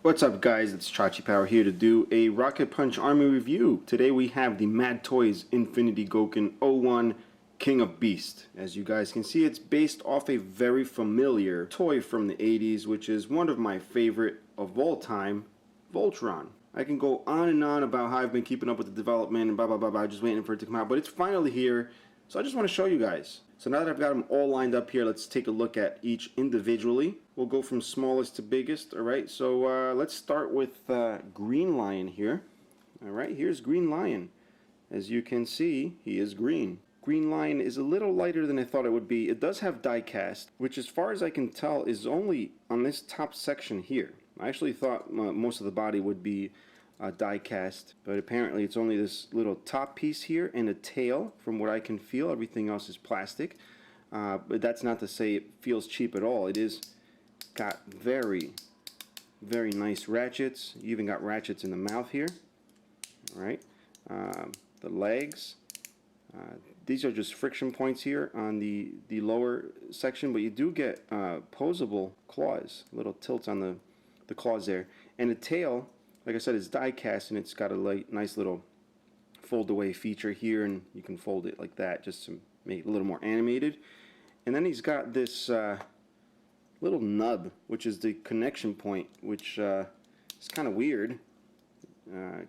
What's up guys, it's Chachi Power here to do a Rocket Punch Army review. Today we have the Mad-Toys Infinity Gokin 01 King of Beast. As you guys can see, it's based off a very familiar toy from the 80s, which is one of my favorite of all time, Voltron. I can go on and on about how I've been keeping up with the development and blah blah blah blah, just waiting for it to come out, but it's finally here, so I just want to show you guys. So now that I've got them all lined up here, let's take a look at each individually. We'll go from smallest to biggest. Alright, so let's start with Green Lion here. Alright, here's Green Lion. As you can see, he is green. Green Lion is a little lighter than I thought it would be. It does have die cast, which as far as I can tell is only on this top section here. I actually thought most of the body would be die cast, but apparently it's only this little top piece here and a tail. From what I can feel, everything else is plastic, but that's not to say it feels cheap at all. It is got very nice ratchets. You even got ratchets in the mouth here. All right, the legs, these are just friction points here on the lower section, but you do get posable claws, little tilts on the claws there, and the tail, like I said, is die cast, and it's got a nice little fold away feature here, and you can fold it like that just to make it a little more animated. And then he's got this little nub, which is the connection point, which is kind of weird.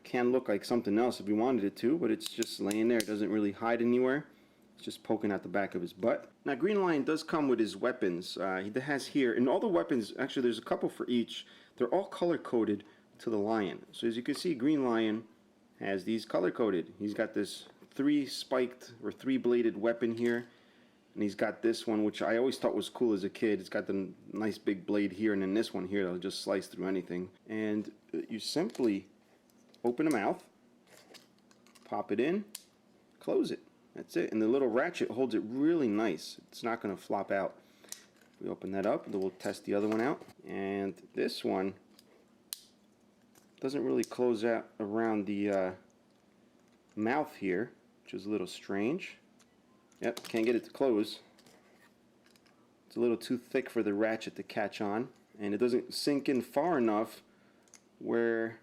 Can look like something else if you wanted it to, but it's just laying there. It doesn't really hide anywhere. It's just poking out the back of his butt. Now Green Lion does come with his weapons. He has here, and all the weapons, actually there's a couple for each, they're all color coded to the lion. So as you can see, Green Lion has these color coded. He's got this three-bladed weapon here, and he's got this one, which I always thought was cool as a kid. It's got the nice big blade here, and then this one here that'll just slice through anything. And you simply open the mouth, pop it in, close it. That's it. And the little ratchet holds it really nice. It's not going to flop out. We open that up, then we'll test the other one out. And this one doesn't really close out around the mouth here, which is a little strange. Yep, can't get it to close. It's a little too thick for the ratchet to catch on, and it doesn't sink in far enough where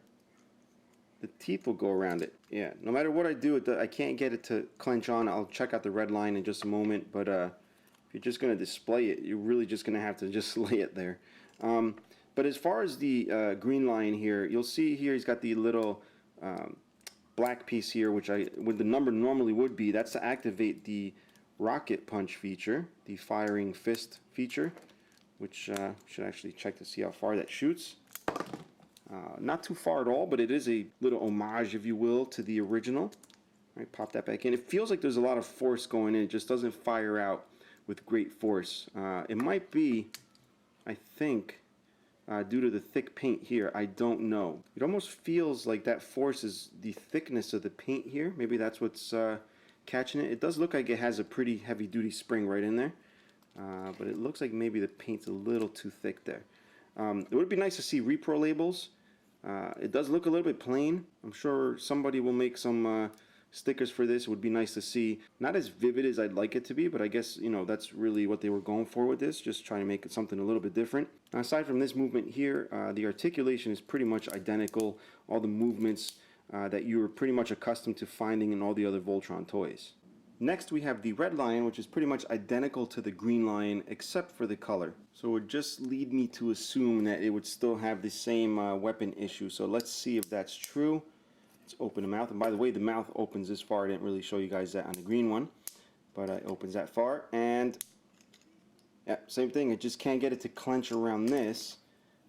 the teeth will go around it. Yeah, no matter what I do, I can't get it to clench on. I'll check out the red line in just a moment, but if you're just going to display it, you're really just going to have to just lay it there. But as far as the Green Lion here, you'll see here he's got the little black piece here, which the number normally would be. That's to activate the Rocket Punch feature, the firing fist feature, which should actually check to see how far that shoots. Not too far at all, but it is a little homage, if you will, to the original. All right, pop that back in. It feels like there's a lot of force going in. It just doesn't fire out with great force. It might be, I think, due to the thick paint here. I don't know. It almost feels like that force is the thickness of the paint here. Maybe that's what's catching it. It does look like it has a pretty heavy-duty spring right in there, but it looks like maybe the paint's a little too thick there. It would be nice to see repro labels. It does look a little bit plain. I'm sure somebody will make some stickers for this. It would be nice to see. Not as vivid as I'd like it to be, but I guess, you know, that's really what they were going for with this, just trying to make it something a little bit different. Now, aside from this movement here, the articulation is pretty much identical. All the movements that you were pretty much accustomed to finding in all the other Voltron toys. Next we have the Red Lion, which is pretty much identical to the Green Lion except for the color. So it would just lead me to assume that it would still have the same weapon issue. So let's see if that's true. Let's open the mouth. And by the way, the mouth opens this far. I didn't really show you guys that on the green one, but it opens that far. And yeah, same thing. I just can't get it to clench around this,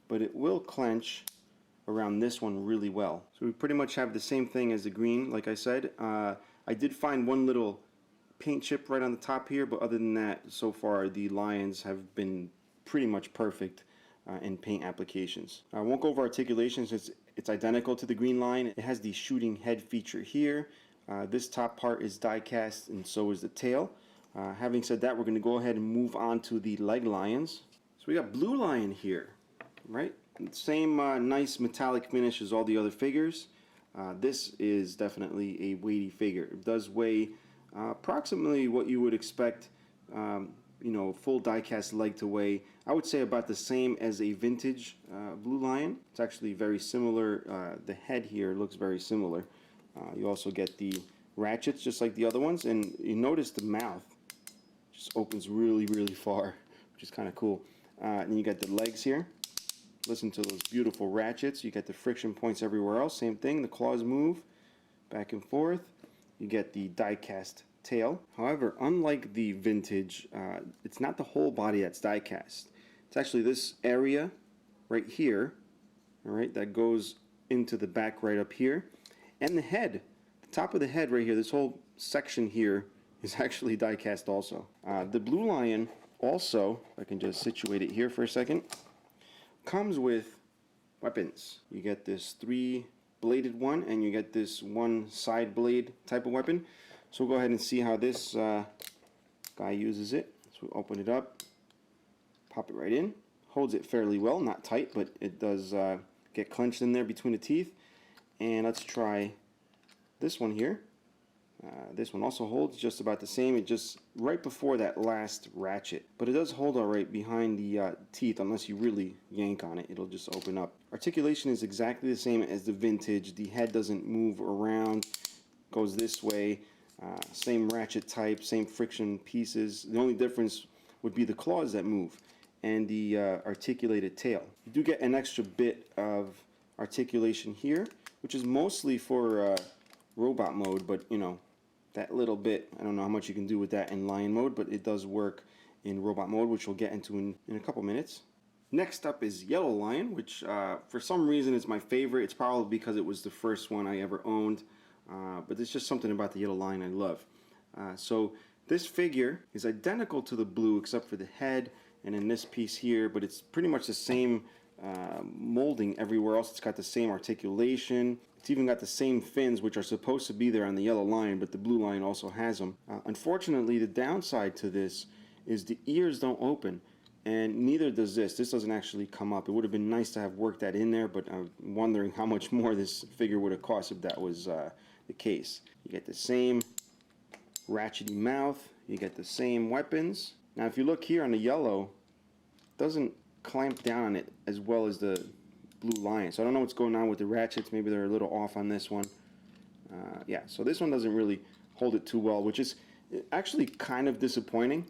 but it will clench around this one really well. So we pretty much have the same thing as the green, like I said. I did find one little paint chip right on the top here, but other than that, so far the lions have been pretty much perfect in paint applications. I won't go over articulation since it's identical to the Green Lion. It has the shooting head feature here. This top part is die cast, and so is the tail. Having said that, we're going to go ahead and move on to the leg lions. So we got Blue Lion here, right? Same nice metallic finish as all the other figures. This is definitely a weighty figure. It does weigh approximately what you would expect, you know, full die-cast leg to weigh. I would say about the same as a vintage Blue Lion. It's actually very similar. The head here looks very similar. You also get the ratchets just like the other ones, and you notice the mouth just opens really, really far, which is kind of cool. And then you got the legs here. Listen to those beautiful ratchets. You get the friction points everywhere else. Same thing, the claws move back and forth. You get the die-cast tail. However, unlike the vintage, it's not the whole body that's die-cast. It's actually this area right here, all right, that goes into the back right up here. And the head, the top of the head right here, this whole section here is actually die-cast also. The Blue Lion also, if I can just situate it here for a second, comes with weapons. You get this 3-bladed one, and you get this 1 side blade type of weapon. So we'll go ahead and see how this guy uses it. So we'll open it up, pop it right in. Holds it fairly well, not tight, but it does get clenched in there between the teeth. And let's try this one here. This one also holds just about the same. It just right before that last ratchet, but it does hold all right behind the teeth. Unless you really yank on it, it'll just open up. Articulation is exactly the same as the vintage. The head doesn't move around, goes this way. Same ratchet type, same friction pieces. The only difference would be the claws that move and the articulated tail. You do get an extra bit of articulation here, which is mostly for robot mode, but you know, that little bit, I don't know how much you can do with that in lion mode, but it does work in robot mode, which we'll get into in a couple minutes. Next up is Yellow Lion, which for some reason is my favorite. It's probably because it was the first one I ever owned, but there's just something about the Yellow Lion I love. So this figure is identical to the blue except for the head and in this piece here, but it's pretty much the same molding everywhere else. It's got the same articulation. It's even got the same fins, which are supposed to be there on the Yellow Lion, but the Blue Lion also has them. Unfortunately, the downside to this is the ears don't open, and neither does this. This doesn't actually come up. It would have been nice to have worked that in there, but I'm wondering how much more this figure would have cost if that was the case. You get the same ratchety mouth. You get the same weapons. Now, if you look here on the yellow, it doesn't clamp down on it as well as the Blue Lion. So I don't know what's going on with the ratchets. Maybe they're a little off on this one. Yeah, so this one doesn't really hold it too well, which is actually kind of disappointing.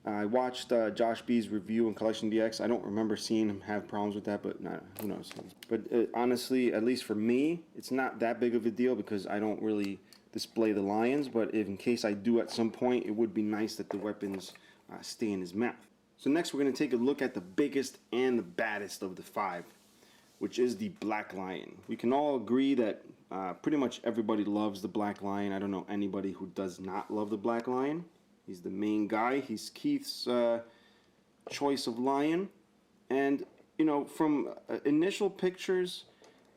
I watched JoshB's review on CollectionDX. I don't remember seeing him have problems with that, but who knows. But honestly, at least for me, it's not that big of a deal because I don't really display the lions, but if in case I do at some point, it would be nice that the weapons stay in his mouth. So next we're going to take a look at the biggest and the baddest of the 5, which is the Black Lion. We can all agree that pretty much everybody loves the Black Lion. I don't know anybody who does not love the Black Lion. He's the main guy. He's Keith's choice of lion. And, you know, from initial pictures,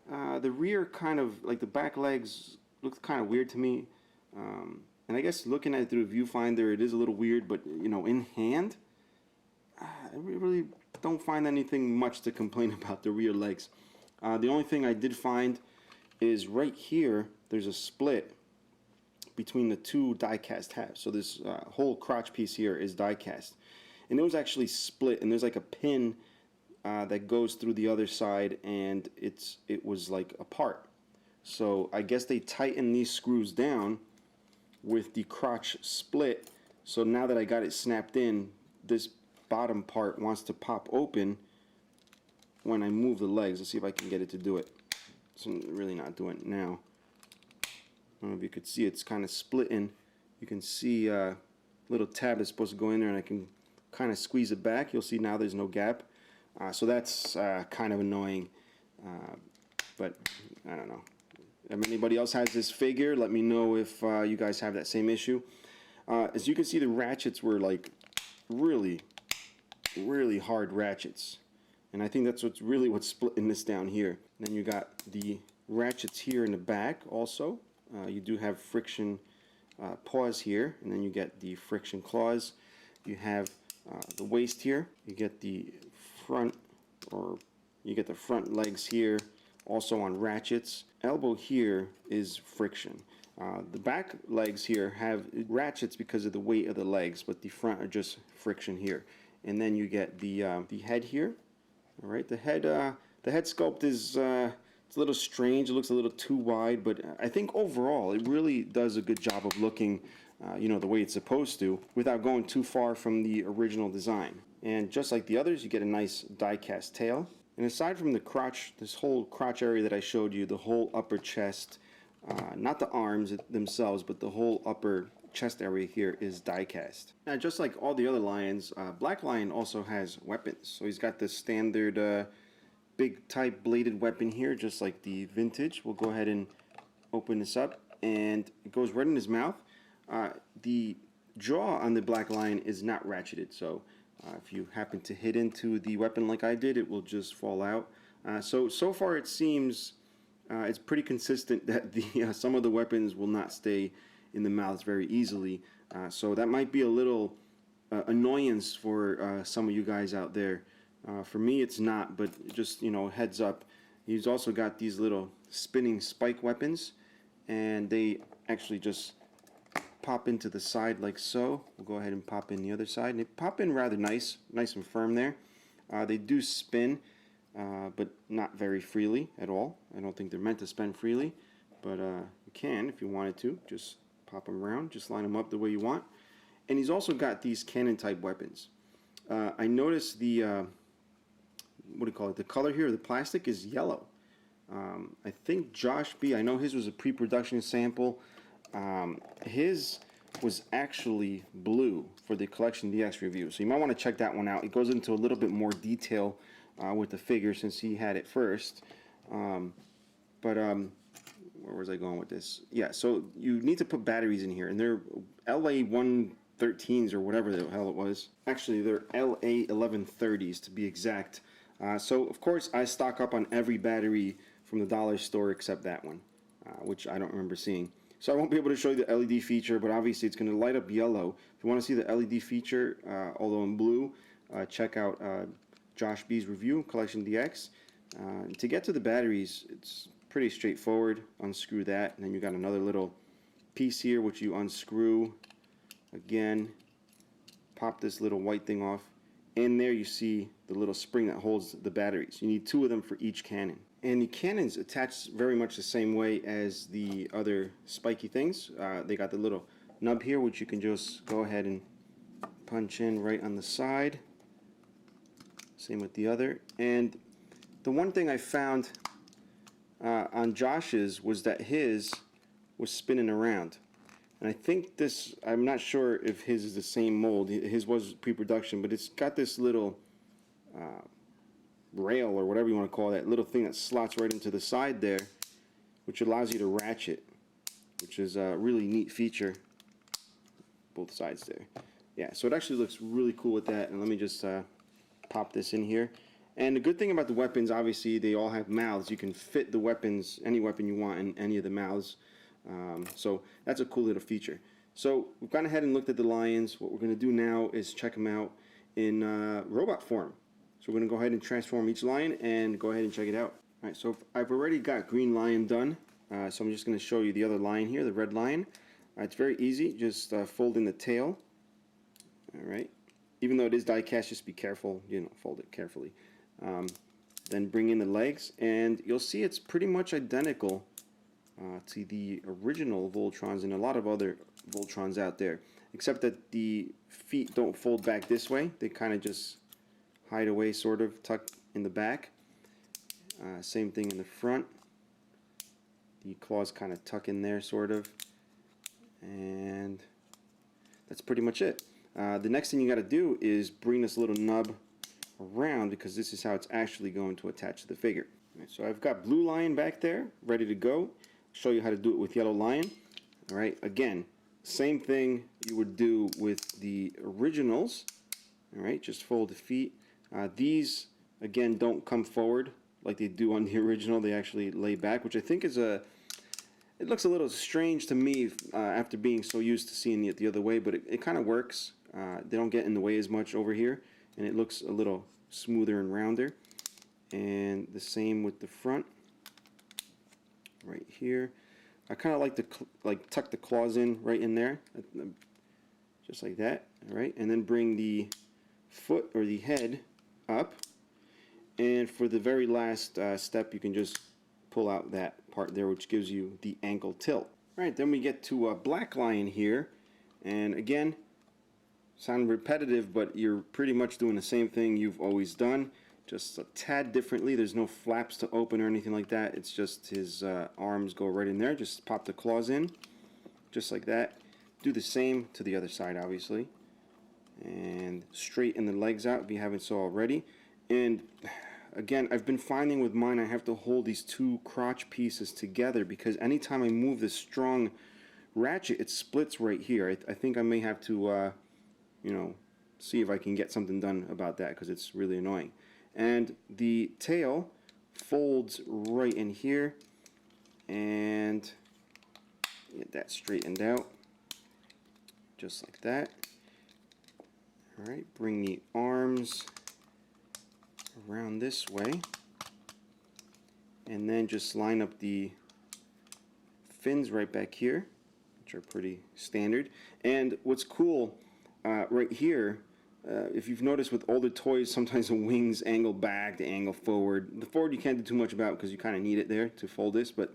the rear kind of, like the back legs looked kind of weird to me. And I guess looking at it through the viewfinder, it is a little weird, but, you know, in hand, I really don't find anything much to complain about the rear legs. The only thing I did find is right here, there's a split between the 2 die-cast halves. So this whole crotch piece here is die-cast. And it was actually split, and there's like a pin that goes through the other side, and it was like apart. So I guess they tightened these screws down with the crotch split. So now that I got it snapped in, this bottom part wants to pop open when I move the legs. Let's see if I can get it to do it. It's really not doing it now. I don't know if you could see it's kind of splitting. You can see a little tab that's supposed to go in there, and I can kind of squeeze it back. You'll see now there's no gap. So that's kind of annoying. But I don't know. If anybody else has this figure, let me know if you guys have that same issue. As you can see, the ratchets were like really hard ratchets, and I think that's what's splitting this down here. And then you got the ratchets here in the back also. You do have friction paws here, and then you get the friction claws. You have the waist here. You get the front, or you get the front legs here also on ratchets. Elbow here is friction, The back legs here have ratchets because of the weight of the legs, but the front are just friction here. And then you get the head here. All right, the head sculpt is it's a little strange. It looks a little too wide, but I think overall it really does a good job of looking, you know, the way it's supposed to, without going too far from the original design. And just like the others, you get a nice die-cast tail. And aside from the crotch, this whole crotch area that I showed you, the whole upper chest, not the arms themselves, but the whole upper chest area here is die-cast. Now, just like all the other lions, Black Lion also has weapons. So he's got the standard big type bladed weapon here, just like the vintage. We'll go ahead and open this up, and it goes right in his mouth. The jaw on the Black Lion is not ratcheted, so if you happen to hit into the weapon like I did, it will just fall out. So far it seems it's pretty consistent that the some of the weapons will not stay in the mouths very easily. So that might be a little annoyance for some of you guys out there. For me it's not, but just, you know, heads up. He's also got these little spinning spike weapons, and they actually just pop into the side like so. We'll go ahead and pop in the other side, and they pop in rather nice and firm there. They do spin, but not very freely at all. I don't think they're meant to spin freely, but you can if you wanted to. Just pop them around, just line them up the way you want. And he's also got these cannon type weapons. I noticed the what do you call it? The color here, the plastic is yellow. I think JoshB, I know his was a pre-production sample. His was actually blue for the CollectionDX review, so you might want to check that one out. It goes into a little bit more detail with the figure since he had it first. Where was I going with this? Yeah, so you need to put batteries in here, and they're LA 113s or whatever the hell it was. Actually, they're LA 1130s to be exact. So of course I stock up on every battery from the dollar store except that one, which I don't remember seeing. So I won't be able to show you the LED feature, but obviously it's going to light up yellow. If you want to see the LED feature, although in blue, check out JoshB's review, CollectionDX. To get to the batteries, it's pretty straightforward. Unscrew that, and then you got another little piece here which you unscrew. Again, pop this little white thing off. In there you see the little spring that holds the batteries. You need 2 of them for each cannon. And the cannons attach very much the same way as the other spiky things. They got the little nub here, which you can just go ahead and punch in right on the side. Same with the other. And the one thing I found on Josh's was that his was spinning around. And I think this, I'm not sure if his is the same mold. His was pre-production, but it's got this little rail or whatever you want to call that, little thing that slots right into the side there, which allows you to ratchet, which is a really neat feature. Both sides there. Yeah, so it actually looks really cool with that. And let me just pop this in here. And the good thing about the weapons, obviously, they all have mouths. You can fit the weapons, any weapon you want, in any of the mouths. So that's a cool little feature. So we've gone ahead and looked at the lions. What we're going to do now is check them out in robot form. So we're going to go ahead and transform each lion and go ahead and check it out. All right, so I've already got green lion done. So I'm just going to show you the other lion here, the red lion. It's very easy. Just fold in the tail. All right. Even though it is die cast, just be careful. You know, fold it carefully. Then bring in the legs, and you'll see it's pretty much identical to the original Voltrons and a lot of other Voltrons out there, except that the feet don't fold back this way. They kind of just hide away, sort of tucked in the back. Same thing in the front. The claws kind of tuck in there, sort of. And that's pretty much it. The next thing you got to do is bring this little nub around, because this is how it's actually going to attach to the figure. Right, so I've got blue lion back there, ready to go. Show you how to do it with yellow lion. All right, again, same thing you would do with the originals. All right, just fold the feet. These, again, don't come forward like they do on the original. They actually lay back, which I think is it looks a little strange to me after being so used to seeing it the other way, but it kind of works. They don't get in the way as much over here, and it looks a little smoother and rounder. And the same with the front right here. I kind of like to tuck the claws in right in there, just like that. All right, and then bring the foot or the head up. And for the very last step, you can just pull out that part there, which gives you the ankle tilt. All right, then we get to a Black Lion here, and again, sound repetitive, but you're pretty much doing the same thing you've always done, just a tad differently. There's no flaps to open or anything like that. It's just his arms go right in there. Just pop the claws in, just like that. Do the same to the other side, obviously, and straighten the legs out if you haven't so already. And again, I've been finding with mine I have to hold these two crotch pieces together, because anytime I move this strong ratchet, it splits right here. I think I may have to you know, see if I can get something done about that, because it's really annoying. And the tail folds right in here, and get that straightened out just like that. All right, bring the arms around this way, and then just line up the fins right back here, which are pretty standard. And what's cool right here, if you've noticed with older toys, sometimes the wings angle back, they angle forward. The forward you can't do too much about because you kind of need it there to fold this, but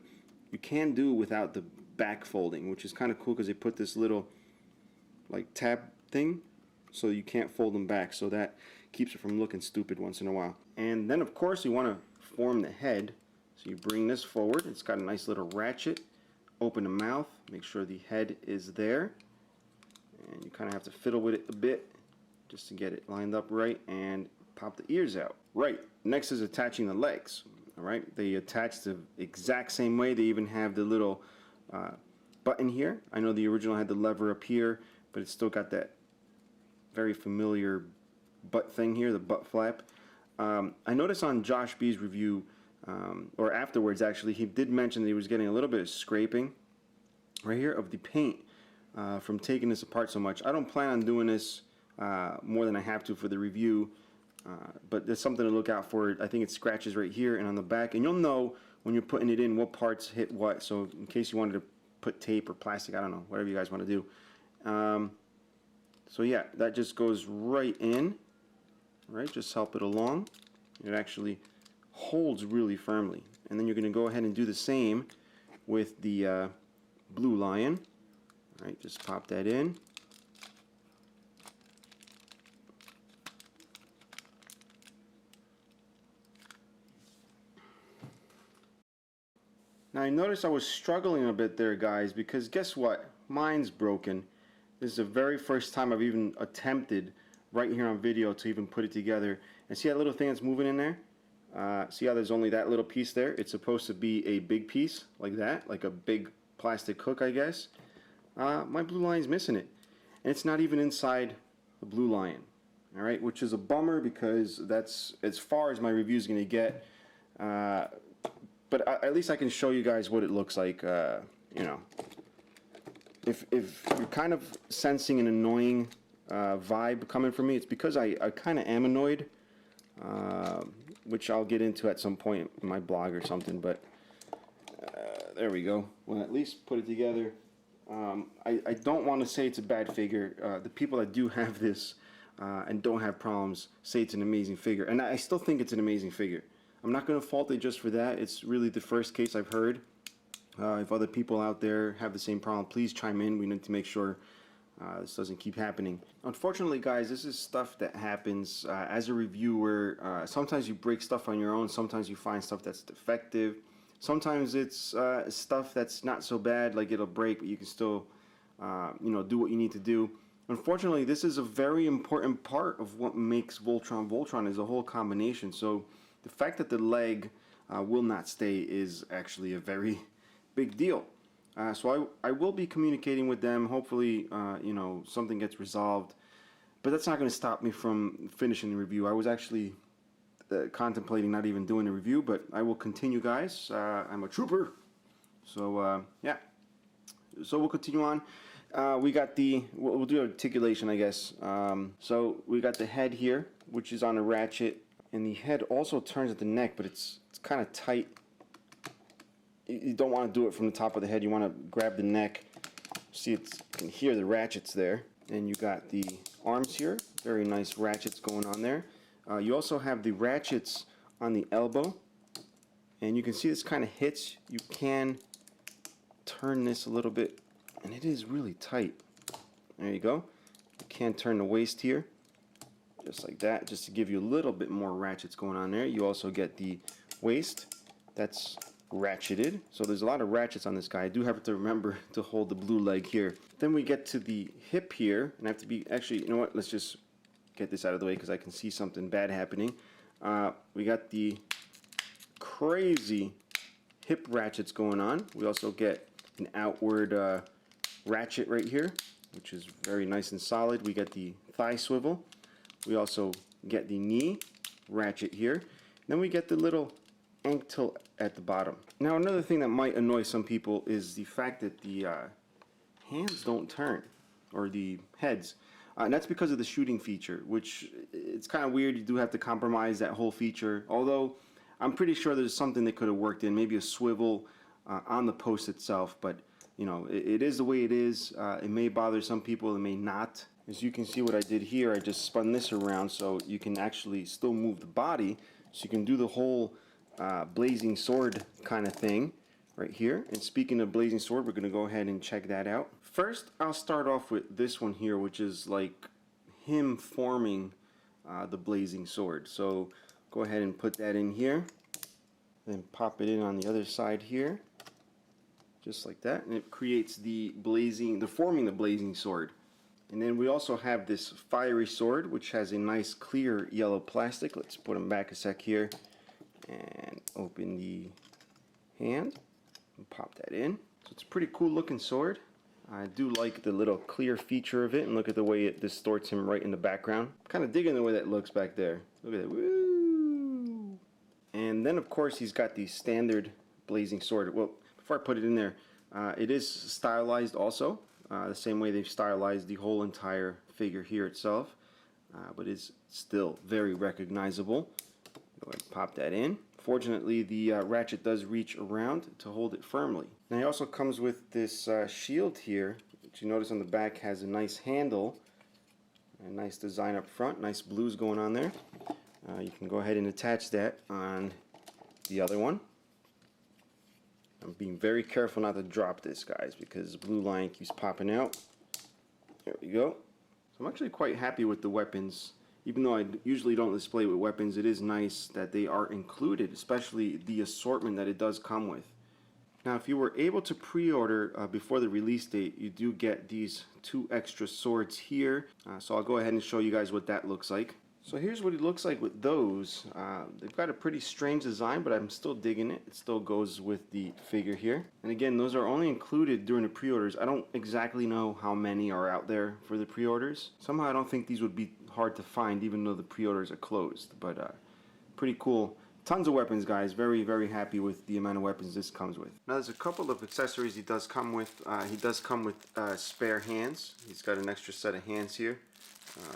you can do without the back folding, which is kind of cool because they put this little like tab thing so you can't fold them back, so that keeps it from looking stupid once in a while. And then of course you want to form the head, so you bring this forward. It's got a nice little ratchet. Open the mouth, make sure the head is there, and you kind of have to fiddle with it a bit just to get it lined up right, and pop the ears out. Right, next is attaching the legs. All right, they attach the exact same way. They even have the little button here. I know the original had the lever up here, but it's still got that very familiar butt thing here, the butt flap. I noticed on JoshB's review, or afterwards actually, he did mention that he was getting a little bit of scraping right here of the paint from taking this apart so much. I don't plan on doing this more than I have to for the review, but there's something to look out for. I think it scratches right here and on the back, and you'll know when you're putting it in what parts hit what, so in case you wanted to put tape or plastic, I don't know, whatever you guys want to do. So yeah, that just goes right in, right? Just help it along. It actually holds really firmly. And then you're going to go ahead and do the same with the Blue Lion. All right, just pop that in. Now I noticed I was struggling a bit there, guys, because guess what? Mine's broken. This is the very first time I've even attempted right here on video to even put it together. And see that little thing that's moving in there? See how there's only that little piece there? It's supposed to be a big piece like that, like a big plastic hook, I guess. My Blue Lion's missing it, and it's not even inside the Blue Lion. All right, which is a bummer because that's as far as my review is going to get. But at least I can show you guys what it looks like. You know, if you're kind of sensing an annoying vibe coming from me, it's because I kind of am annoyed, which I'll get into at some point in my blog or something. But there we go. We'll at least put it together. I don't want to say it's a bad figure. The people that do have this and don't have problems say it's an amazing figure, and I still think it's an amazing figure. I'm not going to fault it just for that. It's really the first case I've heard. If other people out there have the same problem, please chime in. We need to make sure this doesn't keep happening. Unfortunately, guys, this is stuff that happens as a reviewer. Sometimes you break stuff on your own. Sometimes you find stuff that's defective. Sometimes it's stuff that's not so bad, like it'll break, but you can still, you know, do what you need to do. Unfortunately, this is a very important part of what makes Voltron Voltron, is a whole combination. So the fact that the leg will not stay is actually a very big deal. So I will be communicating with them. Hopefully, you know, something gets resolved. But that's not going to stop me from finishing the review. I was actually contemplating not even doing a review, but I will continue, guys. I'm a trooper. So yeah. So we'll continue on. We got the, we'll do articulation, I guess. So we got the head here, which is on a ratchet, and the head also turns at the neck, but it's kind of tight you don't want to do it from the top of the head. You want to grab the neck. See, you can hear the ratchets there. And you got the arms here. Very nice ratchets going on there. You also have the ratchets on the elbow. And you can see this kind of hits. You can turn this a little bit, and it is really tight. There you go. You can turn the waist here, just like that, just to give you a little bit more ratchets going on there. You also get the waist. That's ratcheted. So there's a lot of ratchets on this guy. I do have to remember to hold the blue leg here. Then we get to the hip here, and I have to be, actually, you know what, let's just get this out of the way because I can see something bad happening. We got the crazy hip ratchets going on. We also get an outward ratchet right here, which is very nice and solid. We get the thigh swivel. We also get the knee ratchet here. Then we get the little ankle at the bottom. Now another thing that might annoy some people is the fact that the hands don't turn, or the heads. And that's because of the shooting feature, which it's kind of weird. You do have to compromise that whole feature, although I'm pretty sure there's something that could have worked in, maybe a swivel on the post itself, but you know, it is the way it is. It may bother some people, it may not. As you can see what I did here, I just spun this around so you can actually still move the body, so you can do the whole blazing sword kind of thing right here. And speaking of blazing sword, we're gonna go ahead and check that out. First, I'll start off with this one here, which is like him forming the blazing sword. So go ahead and put that in here, then pop it in on the other side here, just like that, and it creates the forming the blazing sword. And then we also have this fiery sword, which has a nice clear yellow plastic. Let's put them back a sec here and open the hand and pop that in. So it's a pretty cool looking sword. I do like the little clear feature of it, and look at the way it distorts him right in the background. Kind of digging the way that looks back there. Look at that. Woo! And then of course he's got the standard blazing sword. Well, before I put it in there, it is stylized also, the same way they've stylized the whole entire figure here itself, but it's still very recognizable. Go ahead and pop that in. Fortunately, the ratchet does reach around to hold it firmly. Now he also comes with this shield here, which you notice on the back has a nice handle, a nice design up front, nice blues going on there. You can go ahead and attach that on the other one. I'm being very careful not to drop this, guys, because the blue line keeps popping out. There we go. So I'm actually quite happy with the weapons. Even though I usually don't display with weapons, it is nice that they are included, especially the assortment that it does come with. Now, if you were able to pre-order before the release date, you do get these 2 extra swords here. So I'll go ahead and show you guys what that looks like. So here's what it looks like with those. They've got a pretty strange design, but I'm still digging it. It still goes with the figure here. And again, those are only included during the pre-orders. I don't exactly know how many are out there for the pre-orders. Somehow I don't think these would be hard to find, even though the pre-orders are closed. But pretty cool. Tons of weapons, guys. Very, very happy with the amount of weapons this comes with. Now there's a couple of accessories he does come with. He does come with spare hands. He's got an extra set of hands here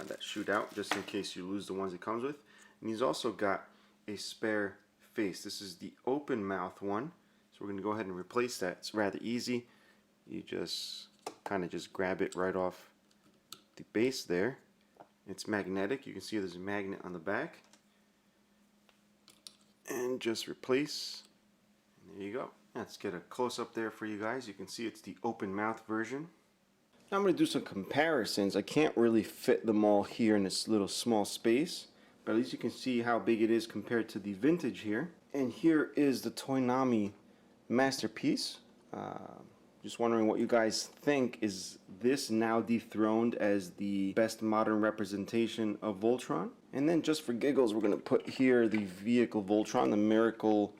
that shoot out just in case you lose the ones it comes with. And he's also got a spare face. This is the open mouth one. So we're going to go ahead and replace that. It's rather easy. You just kind of just grab it right off the base there. It's magnetic. You can see there's a magnet on the back. And just replace. And there you go. Let's get a close-up there for you guys. You can see it's the open mouth version. Now I'm going to do some comparisons. I can't really fit them all here in this little small space, but at least you can see how big it is compared to the vintage here. And here is the Toynami Masterpiece. Just wondering what you guys think. Is this now dethroned as the best modern representation of Voltron? And then just for giggles, we're going to put here the vehicle Voltron, the Miracle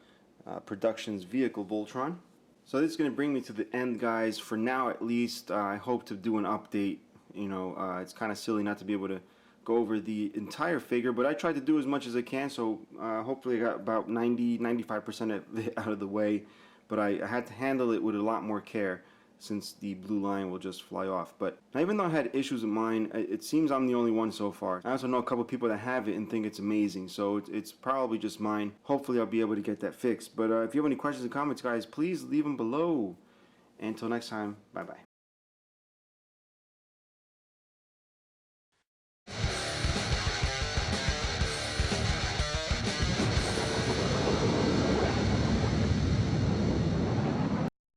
Productions vehicle Voltron. So this is going to bring me to the end, guys. For now, at least, I hope to do an update. You know, it's kind of silly not to be able to go over the entire figure, but I tried to do as much as I can, so hopefully I got about 95% of it out of the way. But I had to handle it with a lot more care. since the blue line will just fly off. But even though I had issues with mine, it seems I'm the only one so far. I also know a couple people that have it and think it's amazing, so it's probably just mine. Hopefully I'll be able to get that fixed. But if you have any questions or comments, guys, please leave them below. Until next time, bye bye.